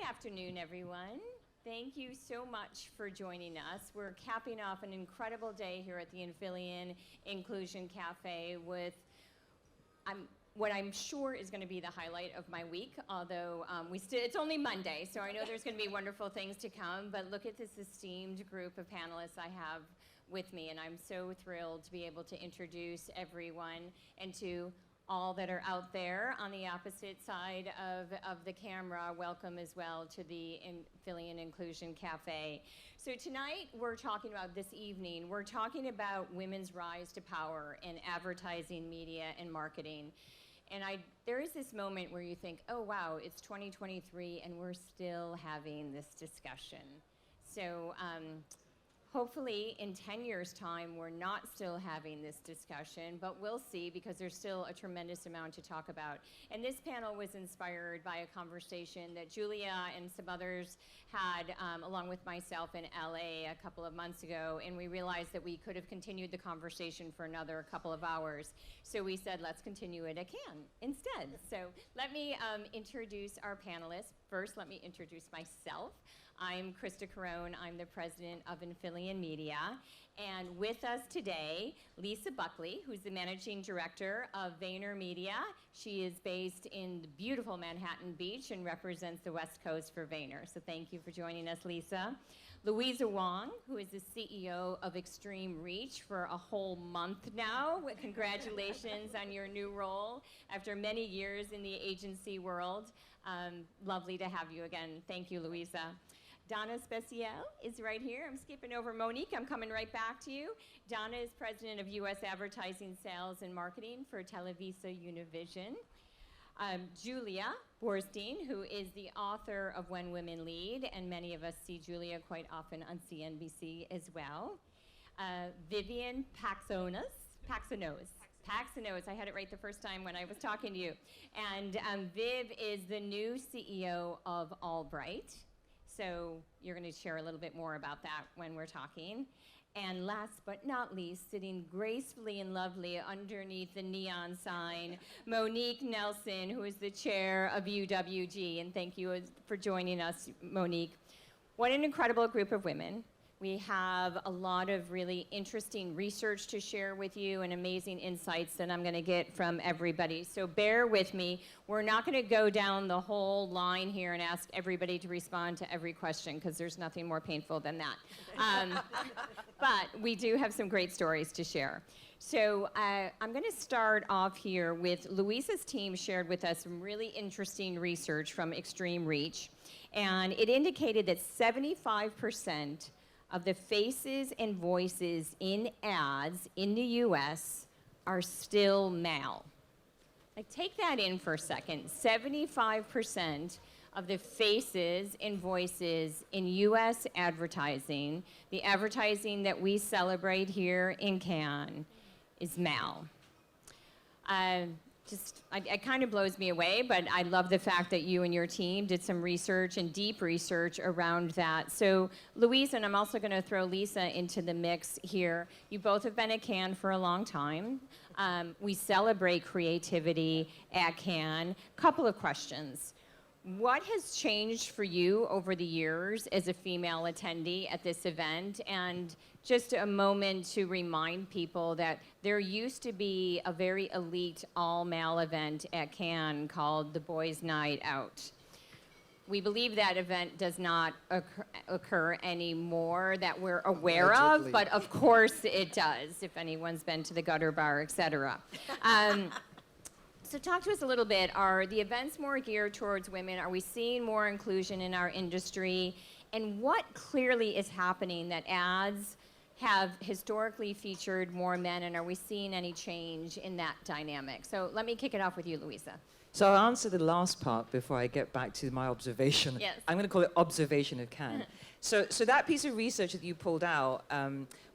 afternoon, everyone. Thank you so much for joining us. We're capping off an incredible day here at the Infillion Inclusion Cafe with what I'm sure is going to be the highlight of my week, although it's only Monday, so I know there's going to be wonderful things to come, but look at this esteemed group of panelists I have with me, and I'm so thrilled to be able to introduce everyone and to all that are out there on the opposite side of the camera. Welcome as well to the Infillion Inclusion Cafe. So tonight this evening, we're talking about women's rise to power in advertising, media, and marketing. And there is this moment where you think, oh wow, it's 2023 and we're still having this discussion. So hopefully in 10 years' time, we're not still having this discussion, but we'll see because there's still a tremendous amount to talk about. And this panel was inspired by a conversation that Julia and some others had along with myself in LA a couple of months ago, and we realized that we could have continued the conversation for another couple of hours. So we said, let's continue it again instead. So let me introduce our panelists. First, let me introduce myself. I'm Christa Carone. I'm the president of Infillion Media. And with us today, Louisa Buckley, who's the managing director of VaynerMedia. She is based in the beautiful Manhattan Beach and represents the West Coast for Vayner. So thank you for joining us, Lisa. Louisa Wong, who is the CEO of Extreme Reach for a whole month now. Congratulations on your new role after many years in the agency world. Lovely to have you again. Thank you, Louisa. Donna Speciale is right here. I'm skipping over Monique. I'm coming right back to you. Donna is president of U.S. Advertising Sales and Marketing for TelevisaUnivision. Julia Boorstin, who is the author of When Women Lead, and many of us see Julia quite often on CNBC as well. Viviane Paxinos. I had it right the first time when I was talking to you. And Viv is the new CEO of AllBright. So you're going to share a little bit more about that when we're talking. And last but not least, sitting gracefully and lovely underneath the neon sign, Monique Nelson, who is the chair of UWG. And thank you for joining us, Monique. What an incredible group of women. We have a lot of really interesting research to share with you and amazing insights that I'm going to get from everybody. So bear with me. We're not going to go down the whole line here and ask everybody to respond to every question because there's nothing more painful than that. But we do have some great stories to share. So I'm going to start off here with Louisa's team shared with us some really interesting research from Extreme Reach. And it indicated that 75% of the faces and voices in ads in the US are still male. Like, take that in for a second. 75% of the faces and voices in US advertising, the advertising that we celebrate here in Cannes, is male. It kind of blows me away, but I love the fact that you and your team did some research and deep research around that. So Louisa, and I'm also going to throw Lisa into the mix here. You both have been at Cannes for a long time. We celebrate creativity at Cannes. Couple of questions. What has changed for you over the years as a female attendee at this event? And just a moment to remind people that there used to be a very elite all-male event at Cannes called the Boys' Night Out. We believe that event does not occur anymore that we're aware of, but of course it does, if anyone's been to the Gutter Bar, et cetera. So talk to us a little bit. Are the events more geared towards women? Are we seeing more inclusion in our industry? And what clearly is happening that ads have historically featured more men, and are we seeing any change in that dynamic? So let me kick it off with you, Louisa. So I'll answer the last part before I get back to my observation. Yes. I'm going to call it observation of Cannes. So that piece of research that you pulled out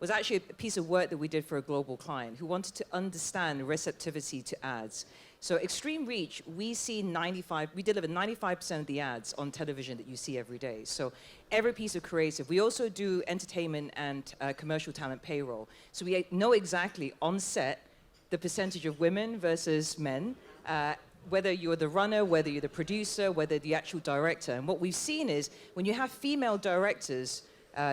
was actually a piece of work that we did for a global client who wanted to understand receptivity to ads. So Extreme Reach, we deliver 95% of the ads on television that you see every day. So every piece of creative. We also do entertainment and commercial talent payroll. So we know exactly on set the percentage of women versus men. whether you're the runner, whether you're the producer, whether the actual director. And what we've seen is when you have female directors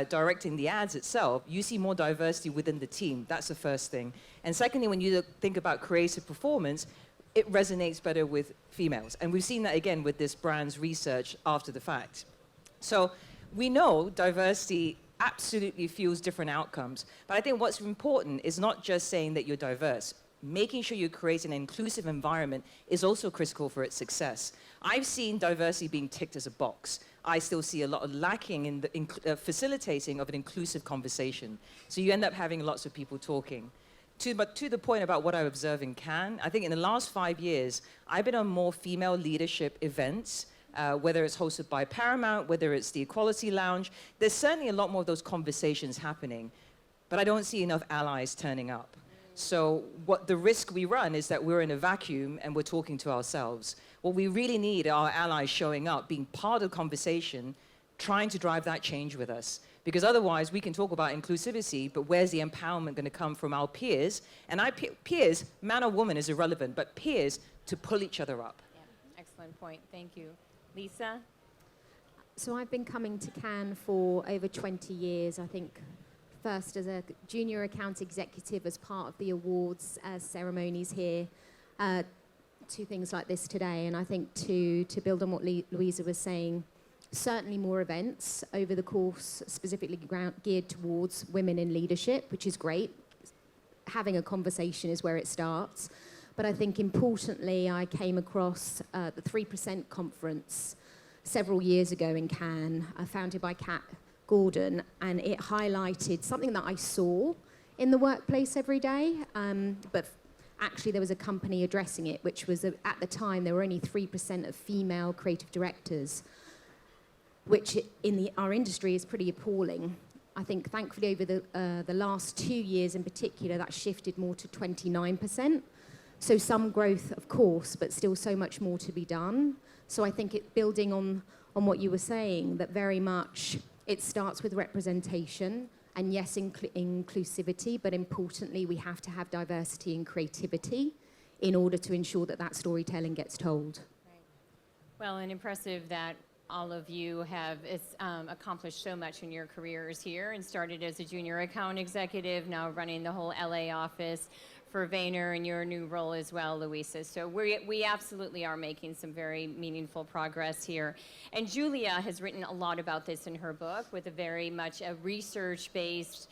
directing the ads itself, you see more diversity within the team. That's the first thing. And secondly, when you think about creative performance, it resonates better with females. And we've seen that again with this brand's research after the fact. So we know diversity absolutely fuels different outcomes. But I think what's important is not just saying that you're diverse. Making sure you create an inclusive environment is also critical for its success. I've seen diversity being ticked as a box. I still see a lot of lacking in the facilitating of an inclusive conversation. So you end up having lots of people talking. But to the point about what I observe in Cannes, I think in the last 5 years, I've been on more female leadership events, whether it's hosted by Paramount, whether it's the Equality Lounge. There's certainly a lot more of those conversations happening, but I don't see enough allies turning up. So what the risk we run is that we're in a vacuum and we're talking to ourselves. What we really need are our allies showing up, being part of the conversation, trying to drive that change with us. Because otherwise, we can talk about inclusivity, but where's the empowerment going to come from our peers? And peers, man or woman is irrelevant, but peers to pull each other up. Yeah, excellent point. Thank you. Lisa? So I've been coming to Cannes for over 20 years, I think. First as a junior account executive as part of the awards ceremonies here, to things like this today. And I think to build on what Louisa was saying, certainly more events over the course specifically geared towards women in leadership, which is great. Having a conversation is where it starts. But I think importantly, I came across the 3% conference several years ago in Cannes, founded by Kat Gordon, and it highlighted something that I saw in the workplace every day, but actually there was a company addressing it, which was at the time there were only 3% of female creative directors, which in our industry is pretty appalling. I think thankfully over the last 2 years in particular, that shifted more to 29%. So some growth, of course, but still so much more to be done. So I think it building on what you were saying, that very much it starts with representation, and yes, inclusivity, but importantly, we have to have diversity and creativity in order to ensure that that storytelling gets told. Right. Well, and impressive that all of you have accomplished so much in your careers here and started as a junior account executive, now running the whole LA office for Vayner and your new role as well, Louisa. So we absolutely are making some very meaningful progress here. And Julia has written a lot about this in her book with a very much a research-based,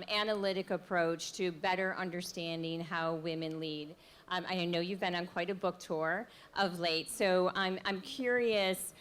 analytic approach to better understanding how women lead. I know you've been on quite a book tour of late, so I'm curious,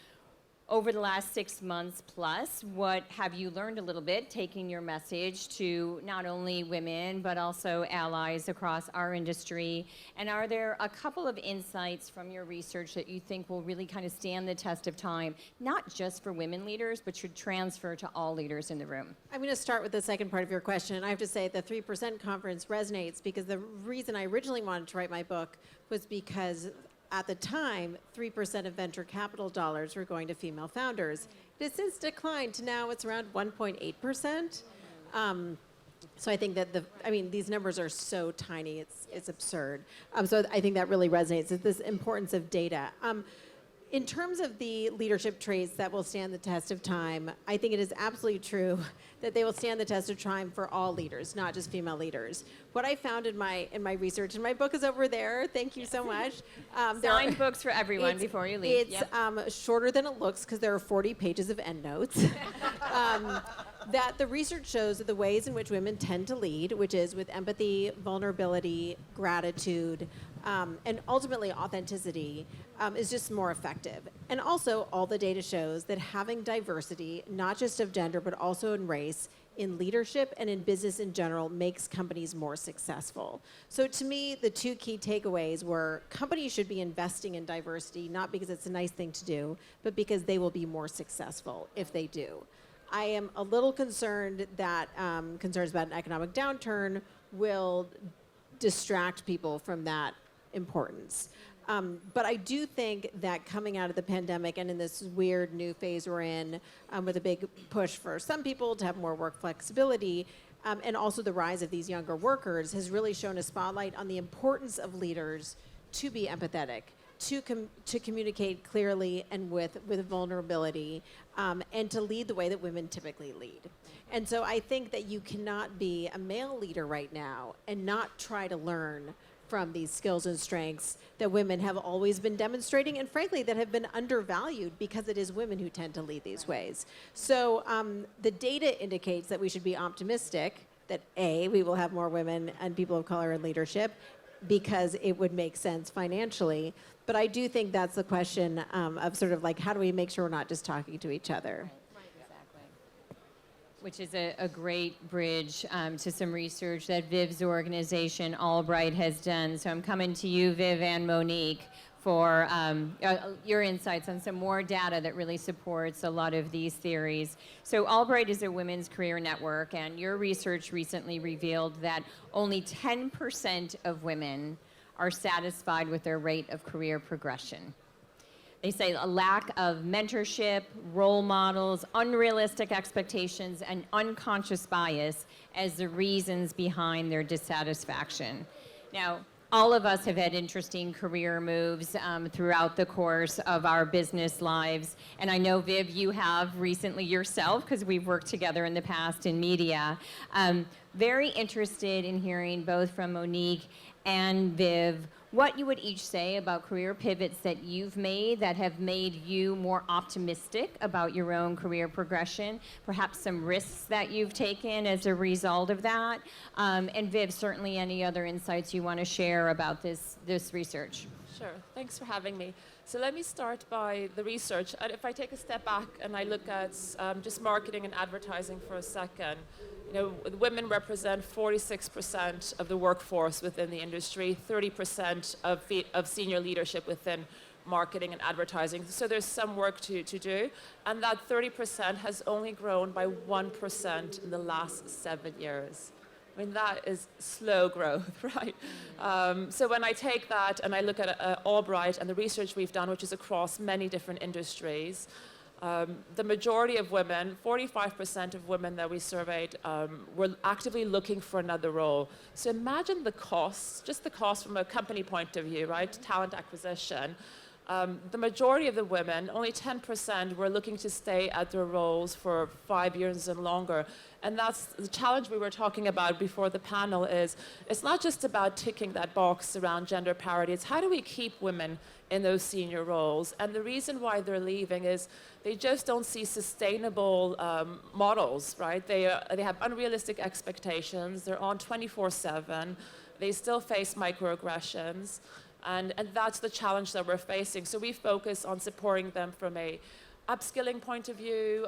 over the last 6 months plus, what have you learned a little bit, taking your message to not only women, but also allies across our industry? And are there a couple of insights from your research that you think will really kind of stand the test of time, not just for women leaders, but should transfer to all leaders in the room? I'm going to start with the second part of your question. I have to say the 3% conference resonates because the reason I originally wanted to write my book was because at the time, 3% of venture capital dollars were going to female founders. It has since declined to now it's around 1.8%. So I think that these numbers are so tiny, it's absurd. So I think that really resonates. It's this importance of data. In terms of the leadership traits that will stand the test of time, I think it is absolutely true that they will stand the test of time for all leaders, not just female leaders. What I found in my research, and my book is over there, thank you so much. Signed books for everyone before you leave. It's shorter than it looks because there are 40 pages of endnotes. That the research shows that the ways in which women tend to lead, which is with empathy, vulnerability, gratitude, and ultimately authenticity, is just more effective. And also, all the data shows that having diversity, not just of gender, but also in race, in leadership and in business in general, makes companies more successful. So to me, the two key takeaways were companies should be investing in diversity, not because it's a nice thing to do, but because they will be more successful if they do. I am a little concerned that concerns about an economic downturn will distract people from that importance. But I do think that coming out of the pandemic and in this weird new phase we're in, with a big push for some people to have more work flexibility, and also the rise of these younger workers has really shown a spotlight on the importance of leaders to be empathetic, to communicate clearly and with vulnerability, and to lead the way that women typically lead. And so I think that you cannot be a male leader right now and not try to learn from these skills and strengths that women have always been demonstrating, and frankly that have been undervalued because it is women who tend to lead these ways. So the data indicates that we should be optimistic that A, we will have more women and people of color in leadership because it would make sense financially. But I do think that's the question of sort of like, how do we make sure we're not just talking to each other? Which is a great bridge to some research that Viv's organization, AllBright, has done. So I'm coming to you, Viv and Monique, for your insights on some more data that really supports a lot of these theories. So AllBright is a women's career network, and your research recently revealed that only 10% of women are satisfied with their rate of career progression. They say a lack of mentorship, role models, unrealistic expectations, and unconscious bias as the reasons behind their dissatisfaction. Now, all of us have had interesting career moves throughout the course of our business lives. And I know, Viv, you have recently yourself, because we've worked together in the past in media. Very interested in hearing both from Monique and Viv what you would each say about career pivots that you've made that have made you more optimistic about your own career progression, perhaps some risks that you've taken as a result of that. And Viv, certainly any other insights you want to share about this research. Sure, thanks for having me. So let me start by the research. And if I take a step back and I look at just marketing and advertising for a second, you know, women represent 46% of the workforce within the industry, 30% of senior leadership within marketing and advertising. So there's some work to do. And that 30% has only grown by 1% in the last 7 years. I mean, that is slow growth, right? So when I take that and I look at AllBright and the research we've done, which is across many different industries, the majority of women, 45% of women that we surveyed, were actively looking for another role. So imagine the costs, just the cost from a company point of view, right? Talent acquisition. The majority of the women, only 10%, were looking to stay at their roles for 5 years and longer. And that's the challenge we were talking about before the panel is, it's not just about ticking that box around gender parity, it's how do we keep women in those senior roles? And the reason why they're leaving is they just don't see sustainable models, right? They have unrealistic expectations, they're on 24/7, they still face microaggressions. And that's the challenge that we're facing. So we focus on supporting them from a upskilling point of view,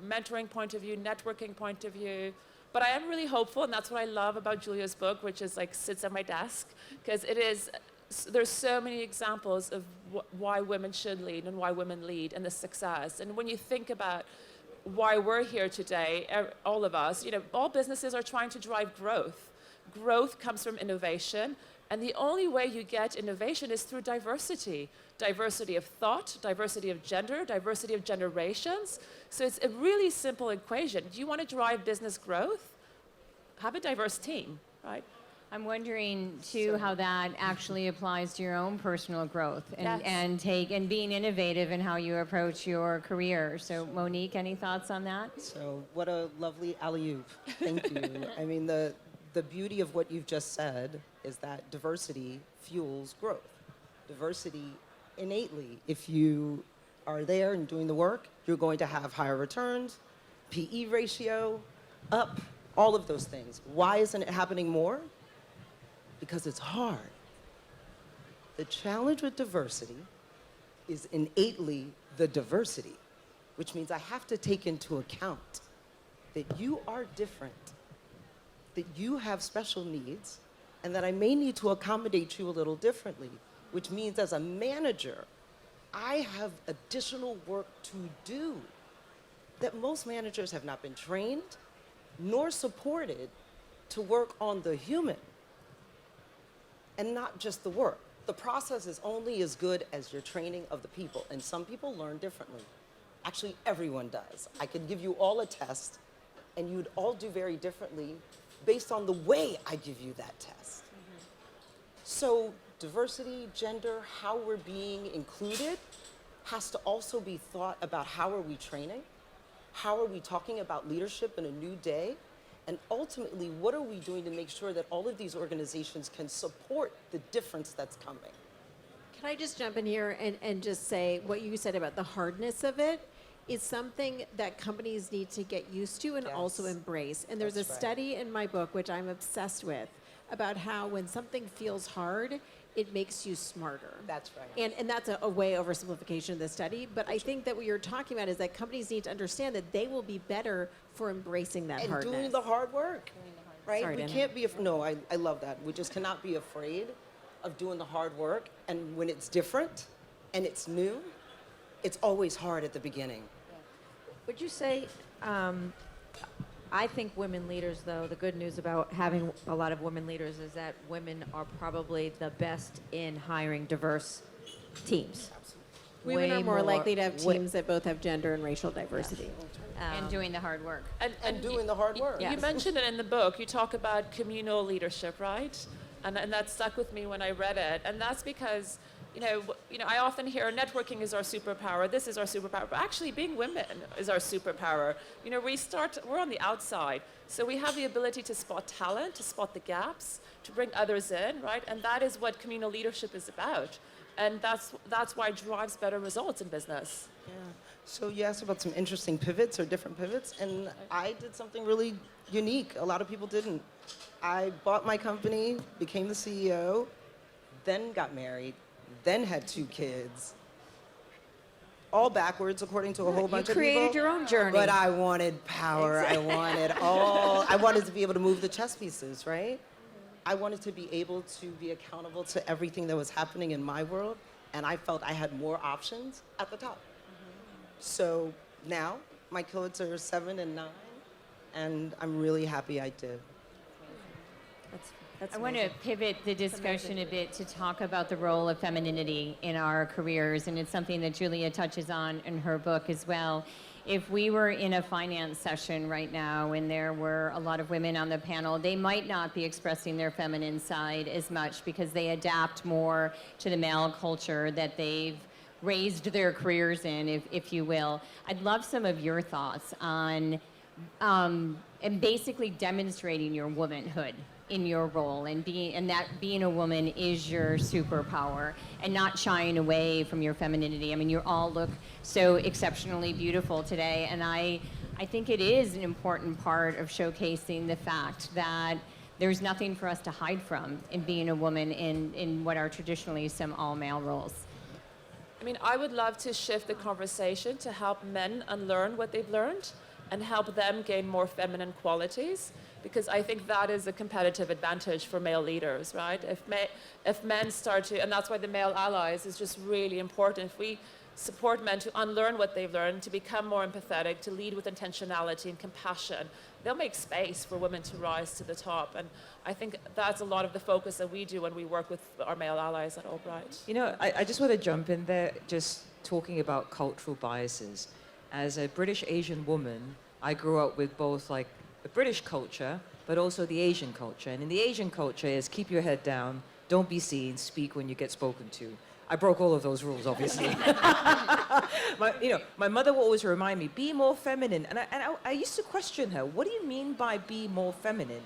mentoring point of view, networking point of view. But I am really hopeful, and that's what I love about Julia's book, which is like sits at my desk, because there's so many examples of why women should lead and why women lead and the success. And when you think about why we're here today, all of us, you know, all businesses are trying to drive growth. Growth comes from innovation. And the only way you get innovation is through diversity. Diversity of thought, diversity of gender, diversity of generations. So it's a really simple equation. Do you want to drive business growth? Have a diverse team, right? I'm wondering, too, how that actually applies to your own personal growth and, Yes. and being innovative in how you approach your career. So, Monique, any thoughts on that? So what a lovely alley-oop. Thank you. I mean, the beauty of what you've just said is that diversity fuels growth. Diversity innately, if you are there and doing the work, you're going to have higher returns, PE ratio up, all of those things. Why isn't it happening more? Because it's hard. The challenge with diversity is innately the diversity, which means I have to take into account that you are different, that you have special needs, and that I may need to accommodate you a little differently, which means as a manager, I have additional work to do that most managers have not been trained nor supported to work on the human and not just the work. The process is only as good as your training of the people, and some people learn differently. Actually, everyone does. I could give you all a test, and you'd all do very differently based on the way I give you that test. So diversity, gender, how we're being included has to also be thought about how are we training? How are we talking about leadership in a new day? And ultimately, what are we doing to make sure that all of these organizations can support the difference that's coming? Can I just jump in here and just say what you said about the hardness of it is something that companies need to get used to and Yes. also embrace. And there's That's a right. study in my book, which I'm obsessed with, about how when something feels hard, it makes you smarter. That's right. And that's a way oversimplification of the study. But I think that what you're talking about is that companies need to understand that they will be better for embracing that And hardness. doing the hard work, right? Sorry, We Donna. can't be, no, I love that. We just cannot be afraid of doing the hard work. And when it's different and it's new, it's always hard at the beginning. Would you say, I think women leaders, though, the good news about having a lot of women leaders is that women are probably the best in hiring diverse teams. Women are Way more likely to have wa- teams that both have gender and racial diversity. And doing the hard work. And doing the hard work. You mentioned it in the book. You talk about communal leadership, right? And that stuck with me when I read it. And that's because, I often hear networking is our superpower. This is our superpower. But actually, being women is our superpower. We're on the outside. So we have the ability to spot talent, to spot the gaps, to bring others in, right? And that is what communal leadership is about. And that's why it drives better results in business. Yeah. So you asked about some interesting pivots or different pivots, and I did something really unique. A lot of people didn't. I bought my company, became the CEO, then got married, then had 2 kids. All backwards, according to a whole bunch of people. You created your own journey. But I wanted power. I wanted to be able to move the chess pieces, right? I wanted to be able to be accountable to everything that was happening in my world, and I felt I had more options at the top. So now my kids are 7 and 9, and I'm really happy I did. That's I want to pivot the discussion a bit to talk about the role of femininity in our careers, and it's something that Julia touches on in her book as well. If we were in a finance session right now and there were a lot of women on the panel, they might not be expressing their feminine side as much because they adapt more to the male culture that they've raised their careers in, if you will. I'd love some of your thoughts on and basically demonstrating your womanhood in your role and that being a woman is your superpower and not shying away from your femininity. I mean, you all look so exceptionally beautiful today, and I think it is an important part of showcasing the fact that there's nothing for us to hide from in being a woman in what are traditionally some all-male roles. I mean, I would love to shift the conversation to help men unlearn what they've learned and help them gain more feminine qualities, because I think that is a competitive advantage for male leaders, right? If men start to, and that's why the male allies is just really important. If we support men to unlearn what they've learned, to become more empathetic, to lead with intentionality and compassion, they'll make space for women to rise to the top. And I think that's a lot of the focus that we do when we work with our male allies at AllBright. I just want to jump in there, just talking about cultural biases. As a British Asian woman, I grew up with both like the British culture, but also the Asian culture. And in the Asian culture is keep your head down, don't be seen, speak when you get spoken to. I broke all of those rules, obviously. My mother would always remind me, be more feminine. And I used to question her, what do you mean by be more feminine?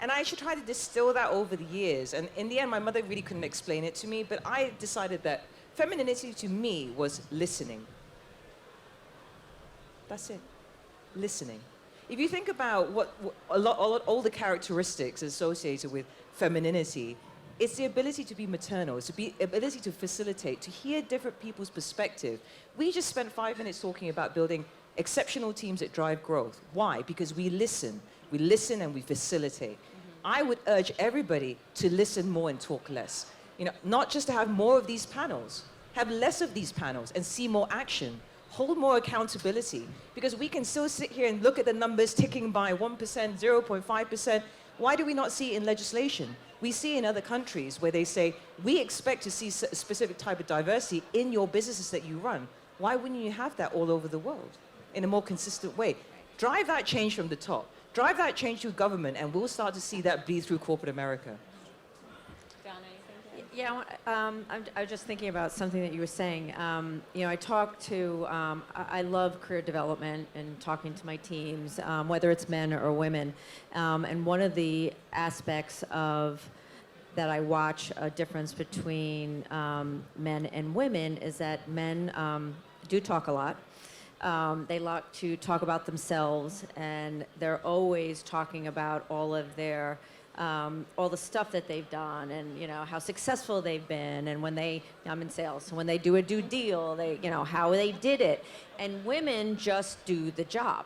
And I actually tried to distill that over the years. And in the end, my mother really couldn't explain it to me, but I decided that femininity to me was listening. That's it, listening. If you think about all the characteristics associated with femininity, it's the ability to be maternal, it's the ability to facilitate, to hear different people's perspective. We just spent 5 minutes talking about building exceptional teams that drive growth. Why? Because we listen. We listen and we facilitate. I would urge everybody to listen more and talk less. Not just to have more of these panels, have less of these panels and see more action. Hold more accountability, because we can still sit here and look at the numbers ticking by 1%, 0.5%. Why do we not see it in legislation? We see in other countries where they say, we expect to see a specific type of diversity in your businesses that you run. Why wouldn't you have that all over the world in a more consistent way? Drive that change from the top. Drive that change through government, and we'll start to see that bleed through corporate America. Donna, you think? Yeah, I was just thinking about something that you were saying. I talk to, I love career development and talking to my teams, whether it's men or women. And one of the aspects of that I watch a difference between men and women is that men do talk a lot. They like to talk about themselves, and they're always talking about all of their all the stuff that they've done, and how successful they've been, and I'm in sales, so when they do a deal, how they did it. And women just do the job,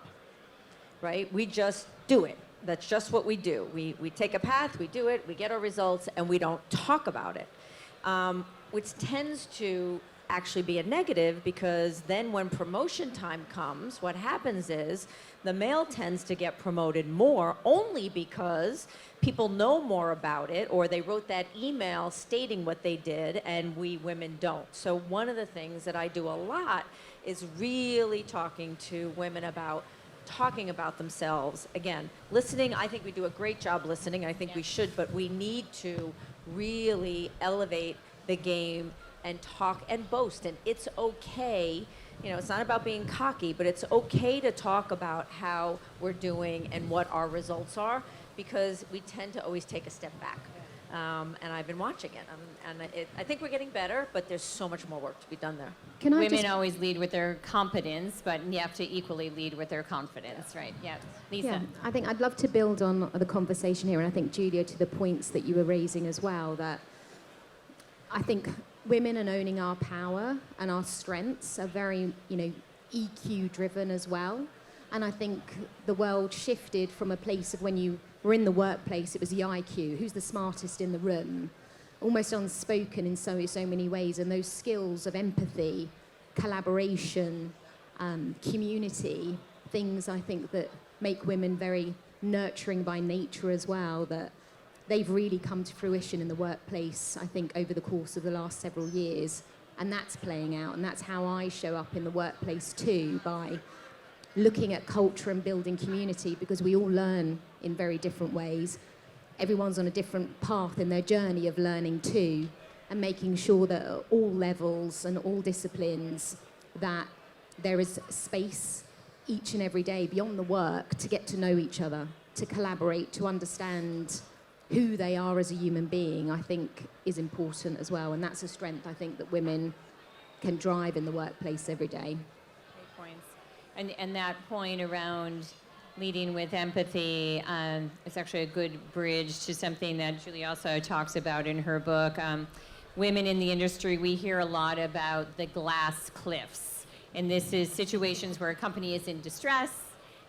right? We just do it. That's just what we do. We take a path, we do it, we get our results, and we don't talk about it, which tends to actually be a negative, because then when promotion time comes, what happens is the male tends to get promoted more only because people know more about it, or they wrote that email stating what they did, and we women don't. So one of the things that I do a lot is really talking to women about talking about themselves. Again, listening, I think we do a great job listening. I think we should, but we need to really elevate the game and talk and boast. And it's okay, it's not about being cocky, but it's okay to talk about how we're doing and what our results are, because we tend to always take a step back. And I've been watching it. I think we're getting better, but there's so much more work to be done there. Women always lead with their competence, but you have to equally lead with their confidence, right? Yeah. Lisa? Yeah, I think I'd love to build on the conversation here, and I think, Julia, to the points that you were raising as well, that I think women and owning our power and our strengths are very, EQ driven as well. And I think the world shifted from a place of when you were in the workplace, it was the IQ, who's the smartest in the room, almost unspoken in so many ways. And those skills of empathy, collaboration, community, things I think that make women very nurturing by nature as well, that they've really come to fruition in the workplace, I think, over the course of the last several years. And that's playing out, and that's how I show up in the workplace too, by looking at culture and building community, because we all learn in very different ways. Everyone's on a different path in their journey of learning too, and making sure that at all levels and all disciplines that there is space each and every day beyond the work to get to know each other, to collaborate, to understand who they are as a human being, I think is important as well. And that's a strength, I think, that women can drive in the workplace every day. Great points. And that point around leading with empathy is actually a good bridge to something that Julie also talks about in her book. Women in the industry, we hear a lot about the glass cliffs. And this is situations where a company is in distress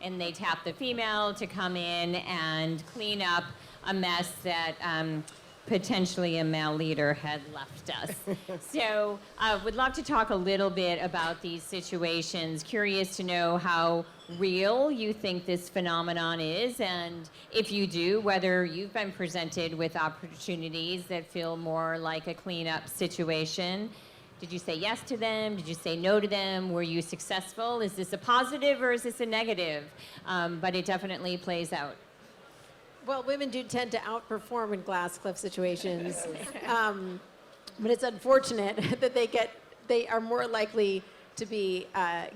and they tap the female to come in and clean up a mess that potentially a male leader had left us. So would love to talk a little bit about these situations. Curious to know how real you think this phenomenon is, and if you do, whether you've been presented with opportunities that feel more like a cleanup situation. Did you say yes to them? Did you say no to them? Were you successful? Is this a positive or is this a negative? But it definitely plays out. Well, women do tend to outperform in glass cliff situations, but it's unfortunate that they are more likely to be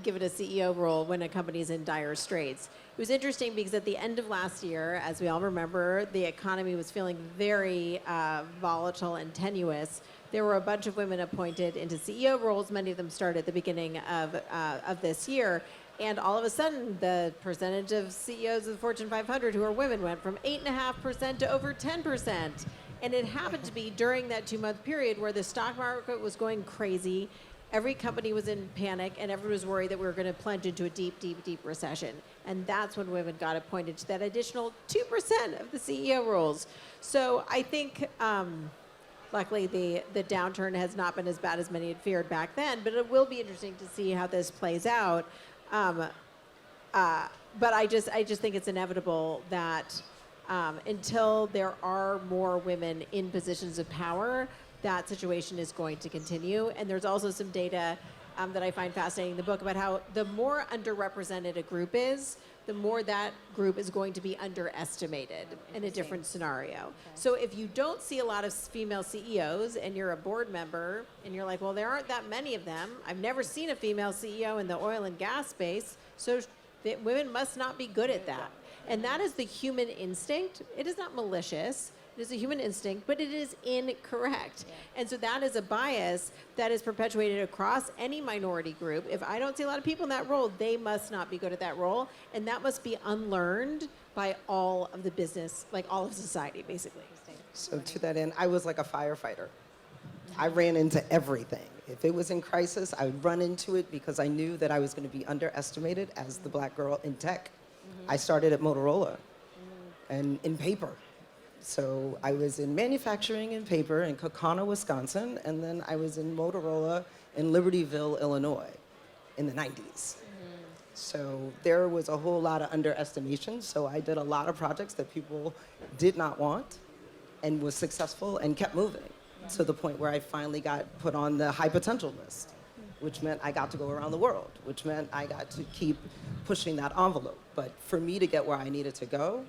given a CEO role when a company is in dire straits. It was interesting because at the end of last year, as we all remember, the economy was feeling very volatile and tenuous. There were a bunch of women appointed into CEO roles. Many of them started at the beginning of this year. And all of a sudden, the percentage of CEOs of the Fortune 500 who are women went from 8.5% to over 10%. And it happened to be during that 2-month period where the stock market was going crazy. Every company was in panic, and everyone was worried that we were going to plunge into a deep, deep, deep recession. And that's when women got appointed to that additional 2% of the CEO roles. So I think, luckily, the downturn has not been as bad as many had feared back then, but it will be interesting to see how this plays out. But I just think it's inevitable that until there are more women in positions of power, that situation is going to continue. And there's also some data that I find fascinating in the book about how the more underrepresented a group is, the more that group is going to be underestimated in a different scenario. So if you don't see a lot of female CEOs and you're a board member and you're like, well, there aren't that many of them. I've never seen a female CEO in the oil and gas space, so women must not be good at that. And that is the human instinct. It is not malicious. It is a human instinct, but it is incorrect. And so that is a bias that is perpetuated across any minority group. If I don't see a lot of people in that role, they must not be good at that role. And that must be unlearned by all of the business, like all of society, basically. So to that end, I was like a firefighter. I ran into everything. If it was in crisis, I would run into it because I knew that I was going to be underestimated as the black girl in tech. I started at Motorola and in paper. So I was in manufacturing and paper in Kaukauna, Wisconsin, and then I was in Motorola in Libertyville, Illinois in the 90s. So there was a whole lot of underestimation. So I did a lot of projects that people did not want and was successful and kept moving to the point where I finally got put on the high potential list, which meant I got to go around the world, which meant I got to keep pushing that envelope. But for me to get where I needed to go,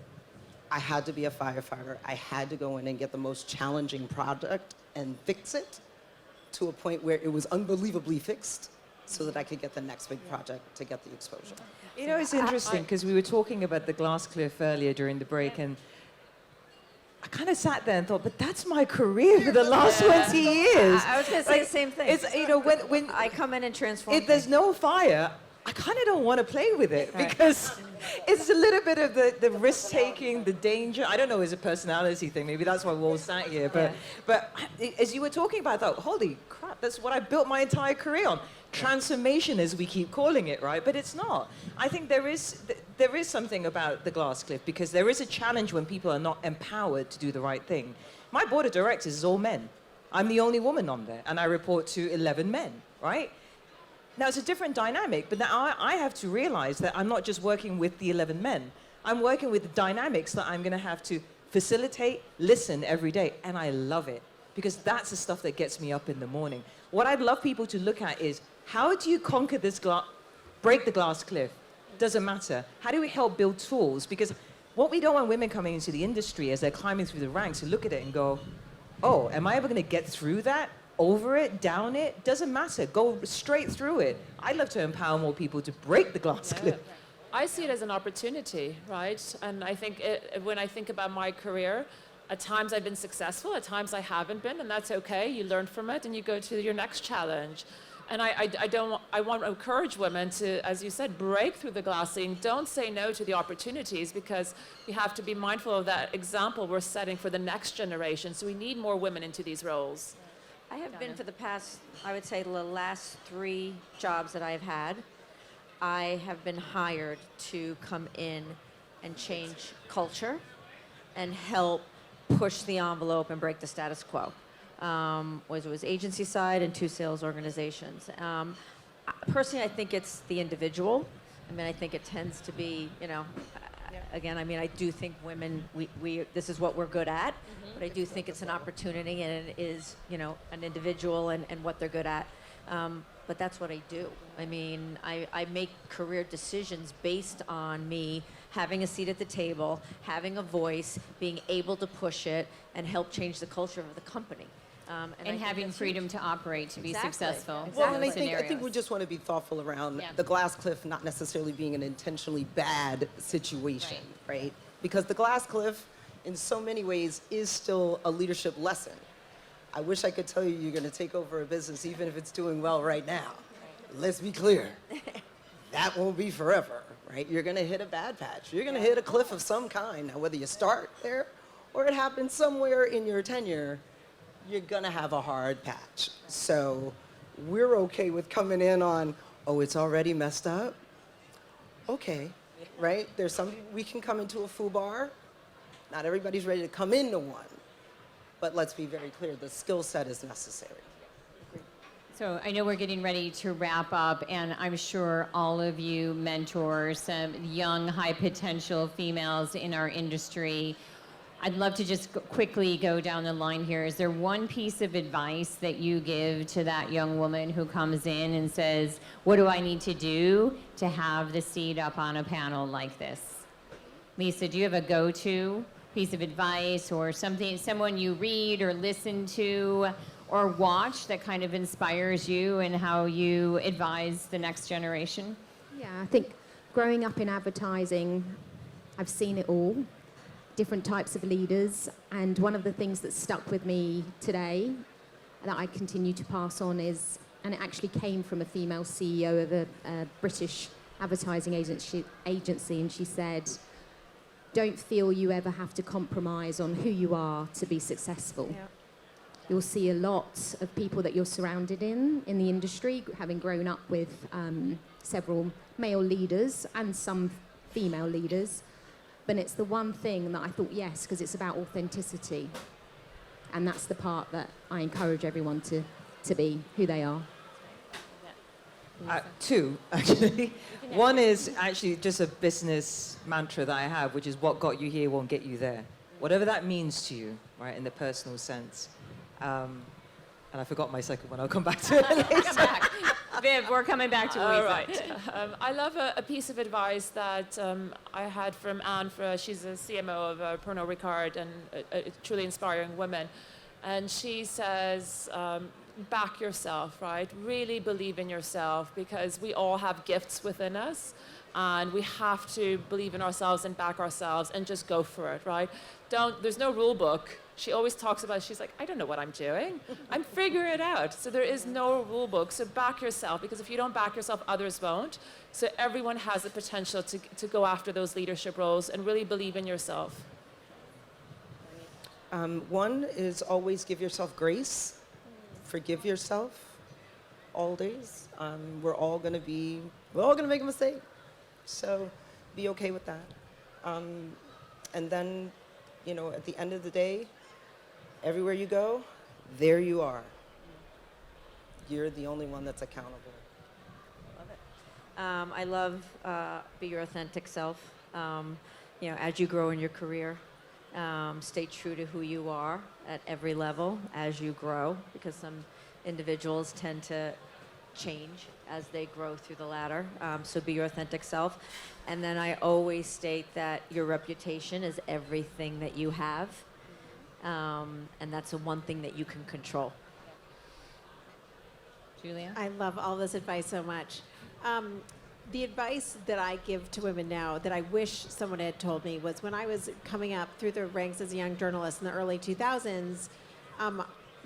I had to be a firefighter. I had to go in and get the most challenging project and fix it to a point where it was unbelievably fixed so that I could get the next big project to get the exposure. You know, it's interesting because we were talking about the glass cliff earlier during the break, and I kind of sat there and thought, but that's my career for the last 20 years. I was going to say the same thing. It's, you know, when I come in and transform. if there's no fire, I kind of don't want to play with it because it's a little bit of the risk taking, the danger. I don't know, it's a personality thing. Maybe that's why we're all sat here. But as you were talking about, I thought, holy crap, that's what I built my entire career on. Transformation, as we keep calling it, right? But it's not. I think there is something about the glass cliff because there is a challenge when people are not empowered to do the right thing. My board of directors is all men. I'm the only woman on there, and I report to 11 men, right? Now, it's a different dynamic, but now I have to realize that I'm not just working with the 11 men. I'm working with the dynamics that I'm going to have to facilitate, listen every day, and I love it because that's the stuff that gets me up in the morning. What I'd love people to look at is, how do you conquer this break the glass cliff? Doesn't matter. How do we help build tools? Because what we don't want women coming into the industry as they're climbing through the ranks to look at it and go, oh, am I ever going to get through that? Over it, down it, doesn't matter. Go straight through it. I'd love to empower more people to break the glass cliff. I see it as an opportunity, right? And I think when I think about my career, at times I've been successful, at times I haven't been, and that's okay. You learn from it and you go to your next challenge. And I want to encourage women to, as you said, break through the glass ceiling. Don't say no to the opportunities because we have to be mindful of that example we're setting for the next generation. So we need more women into these roles. I have been for the past, I would say, the last 3 jobs that I've had, I have been hired to come in and change culture and help push the envelope and break the status quo. It was agency side and 2 sales organizations. Personally, I think it's the individual. I mean, I think it tends to be, you know, again, I mean, I do think women, this is what we're good at, but I do think it's an opportunity and it is, you know, an individual and what they're good at. But that's what I do. I mean, I make career decisions based on me having a seat at the table, having a voice, being able to push it and help change the culture of the company. And having freedom to operate to be successful. Well, and I think we just want to be thoughtful around the glass cliff not necessarily being an intentionally bad situation, right? Because the glass cliff, in so many ways, is still a leadership lesson. I wish I could tell you you're going to take over a business even if it's doing well right now. Let's be clear. That won't be forever, right? You're going to hit a bad patch. You're going to hit a cliff of some kind. Now, whether you start there or it happens somewhere in your tenure, you're going to have a hard patch. So we're okay with coming in on, oh, it's already messed up? Okay, right? There's some, we can come into a FUBAR. Not everybody's ready to come into one. But let's be very clear, the skill set is necessary. So I know we're getting ready to wrap up, and I'm sure all of you mentor some young, high potential females in our industry. I'd love to just quickly go down the line here. Is there one piece of advice that you give to that young woman who comes in and says, what do I need to do to have the seat up on a panel like this? Lisa, do you have a go-to piece of advice or something, someone you read or listen to or watch that kind of inspires you and how you advise the next generation? Yeah, I think growing up in advertising, I've seen it all, different types of leaders, and one of the things that stuck with me today that I continue to pass on is, and it actually came from a female CEO of a British advertising agency, and she said, don't feel you ever have to compromise on who you are to be successful. Yeah. You'll see a lot of people that you're surrounded in the industry, having grown up with several male leaders and some female leaders. But it's the one thing that I thought, yes, because it's about authenticity. And that's the part that I encourage everyone to be who they are. Two, actually. One is actually just a business mantra that I have, which is what got you here won't get you there. Whatever that means to you, right, in the personal sense. And I forgot my second one. I'll come back to it later. Viv, we're coming back to Louisa. All right. I love a piece of advice that I had from Anne. She's a CMO of Pernod Ricard and a truly inspiring woman. And she says, back yourself, right? Really believe in yourself, because we all have gifts within us. And we have to believe in ourselves and back ourselves and just go for it, right? There's no rule book. She always talks about, she's like, I don't know what I'm doing. I'm figuring it out. So there is no rule book. So back yourself, because if you don't back yourself, others won't. So everyone has the potential to go after those leadership roles and really believe in yourself. One is always give yourself grace. Forgive yourself always. We're all gonna make a mistake. So be okay with that. And then, at the end of the day, everywhere you go, there you are. You're the only one that's accountable. I love be your authentic self. As you grow in your career, stay true to who you are at every level as you grow, because some individuals tend to change as they grow through the ladder. So be your authentic self. And then I always state that your reputation is everything that you have. And that's the one thing that you can control. Julia? I love all this advice so much. The advice that I give to women now that I wish someone had told me was when I was coming up through the ranks as a young journalist in the early 2000s,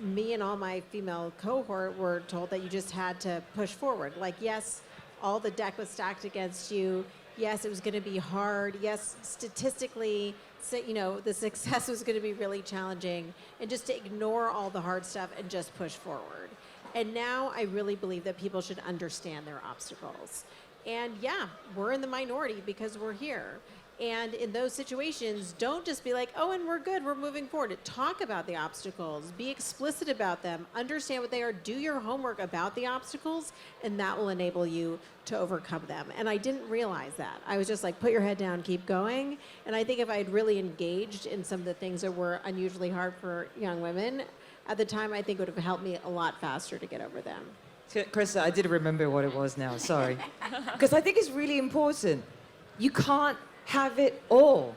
me and all my female cohort were told that you just had to push forward. Like, yes, all the deck was stacked against you. Yes, it was going to be hard. Yes, statistically, the success was going to be really challenging. And just to ignore all the hard stuff and just push forward. And now I really believe that people should understand their obstacles. And yeah, we're in the minority because we're here. And in those situations, don't just be like, oh, and we're good, we're moving forward. Talk about the obstacles, be explicit about them, understand what they are, do your homework about the obstacles, and that will enable you to overcome them. And I didn't realize that. I was just like, put your head down, keep going. And I think if I had really engaged in some of the things that were unusually hard for young women, at the time, I think it would have helped me a lot faster to get over them. Christa, I did remember what it was now, sorry. Because I think it's really important. You can't have it all.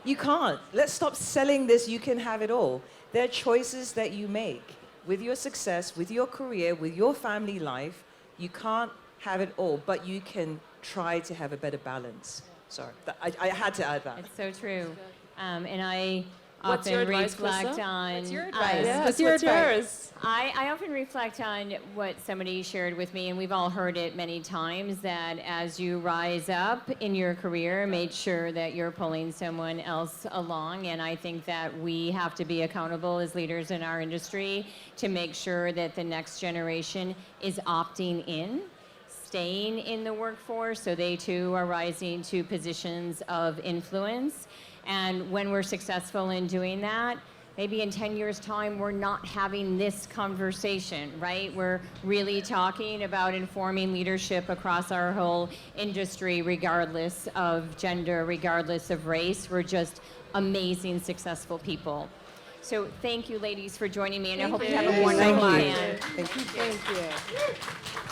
You can't. Let's stop selling this, you can have it all. There are choices that you make with your success, with your career, with your family life. You can't have it all, but you can try to have a better balance. Sorry, I had to add that. It's so true. And I What's your often advice, reflect Christa? on... What's your advice? Yes, What's your yours? I often reflect on what somebody shared with me, and we've all heard it many times, that as you rise up in your career, make sure that you're pulling someone else along. And I think that we have to be accountable as leaders in our industry to make sure that the next generation is opting in, staying in the workforce, so they too are rising to positions of influence. And when we're successful in doing that, maybe in 10 years' time, we're not having this conversation, right? We're really talking about informing leadership across our whole industry, regardless of gender, regardless of race. We're just amazing, successful people. So thank you, ladies, for joining me, and I hope you have a wonderful Thank you. weekend. Thank you. Thank you.